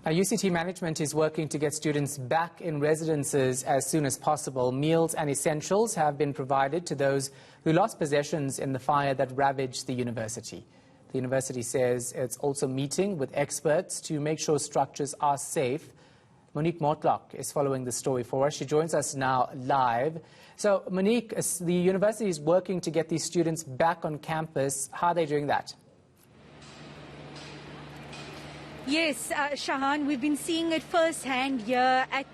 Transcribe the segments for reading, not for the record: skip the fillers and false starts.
UCT management is working to get students back in residences as soon as possible. Meals and essentials have been provided to those who lost possessions in the fire that ravaged the university. The university says it's also meeting with experts to make sure structures are safe. Monique Mortlock is following the story for us. She joins us now live. So, Monique, the university is working to get these students back on campus. How are they doing that? Yes, Shahan, we've been seeing it firsthand here at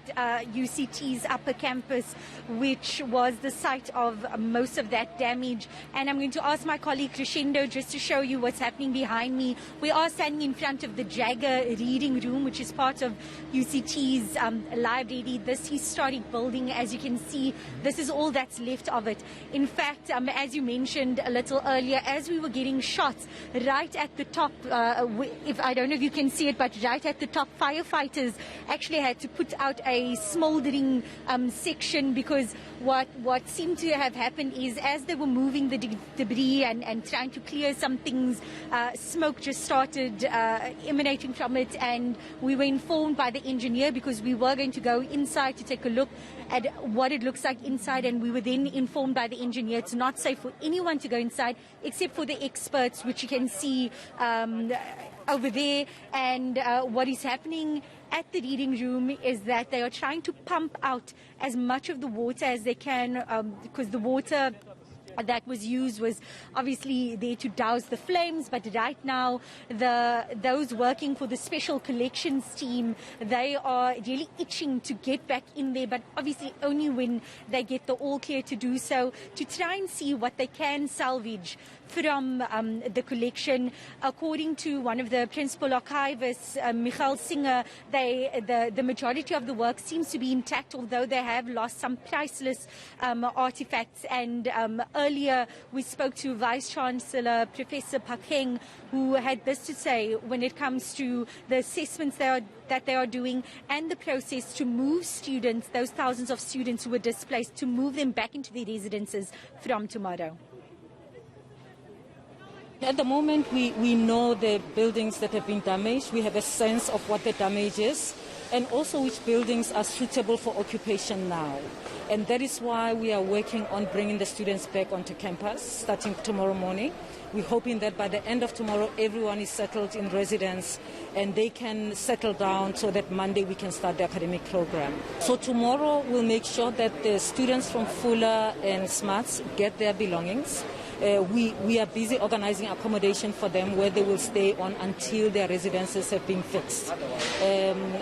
UCT's upper campus, which was the site of most of that damage. And I'm going to ask my colleague Crescendo just to show you what's happening behind me. We are standing in front of the Jagger Reading Room, which is part of UCT's library. This historic building, as you can see, this is all that's left of it. In fact, as you mentioned a little earlier, as we were getting shots right at the top, if I don't know if you can see it, but right at the top, firefighters actually had to put out a smouldering section, because what seemed to have happened is as they were moving the debris and trying to clear some things, smoke just started emanating from it, and we were informed by the engineer, because we were going to go inside to take a look at what it looks like inside, and we were then informed by the engineer it's not safe for anyone to go inside except for the experts, which you can see over there. And what is happening at the reading room is that they are trying to pump out as much of the water as they can, because the water that was used was obviously there to douse the flames. But right now, those working for the special collections team, they are really itching to get back in there, but obviously only when they get the all clear to do so, to try and see what they can salvage from the collection. According to one of the principal archivists, Michael Singer, the majority of the work seems to be intact, although they have lost some priceless artifacts. And earlier we spoke to Vice Chancellor Professor Pakeng, who had this to say when it comes to the assessments that they are doing and the process to move students, those thousands of students who were displaced, to move them back into their residences from tomorrow. At the moment, we know the buildings that have been damaged. We have a sense of what the damage is, and also which buildings are suitable for occupation now. And that is why we are working on bringing the students back onto campus starting tomorrow morning. We're hoping that by the end of tomorrow, everyone is settled in residence and they can settle down so that Monday we can start the academic program. So tomorrow we'll make sure that the students from Fuller and Smarts get their belongings. We are busy organizing accommodation for them where they will stay on until their residences have been fixed.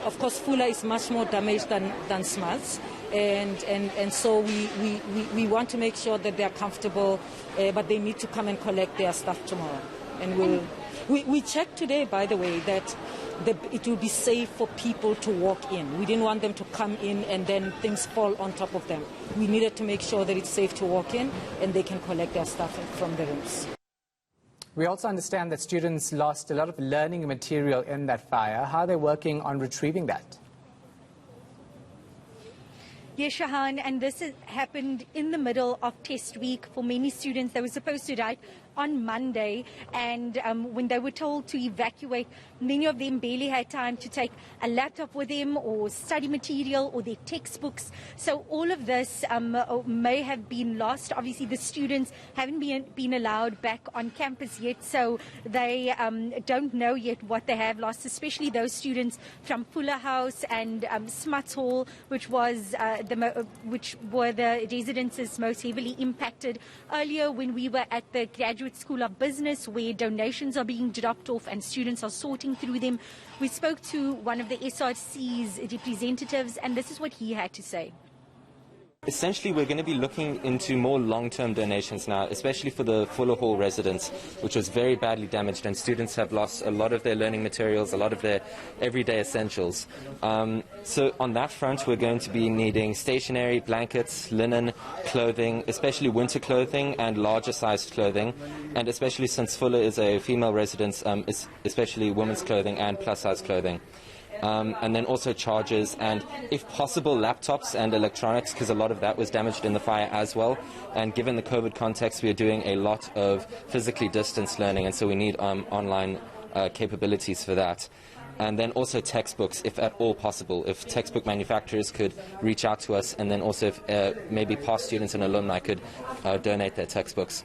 Of course, Fuller is much more damaged than Smarts, and so we want to make sure that they are comfortable, but they need to come and collect their stuff tomorrow. And we checked today, by the way, that it will be safe for people to walk in. We didn't want them to come in and then things fall on top of them. We needed to make sure that it's safe to walk in and they can collect their stuff from the rooms. We also understand that students lost a lot of learning material in that fire. How are they working on retrieving that? Yes, Shahan, and this has happened in the middle of test week for many students. They were supposed to write on Monday, and when they were told to evacuate, many of them barely had time to take a laptop with them or study material or their textbooks. So all of this may have been lost. Obviously, the students haven't been allowed back on campus yet, so they don't know yet what they have lost, especially those students from Fuller House and Smuts Hall, which were the residences most heavily impacted. Earlier, when we were at the Graduate School of Business, where donations are being dropped off and students are sorting through them, we spoke to one of the SRC's representatives, and this is what he had to say. Essentially, we're going to be looking into more long-term donations now, especially for the Fuller Hall residence, which was very badly damaged, and students have lost a lot of their learning materials, a lot of their everyday essentials. So on that front, we're going to be needing stationery, blankets, linen, clothing, especially winter clothing and larger-sized clothing, and especially since Fuller is a female residence, especially women's clothing and plus-size clothing. And then also chargers and, if possible, laptops and electronics, because a lot of that was damaged in the fire as well. And given the COVID context, we are doing a lot of physically distanced learning, and so we need online capabilities for that. and then also textbooks, if at all possible. If textbook manufacturers could reach out to us, and then also if maybe past students and alumni could donate their textbooks.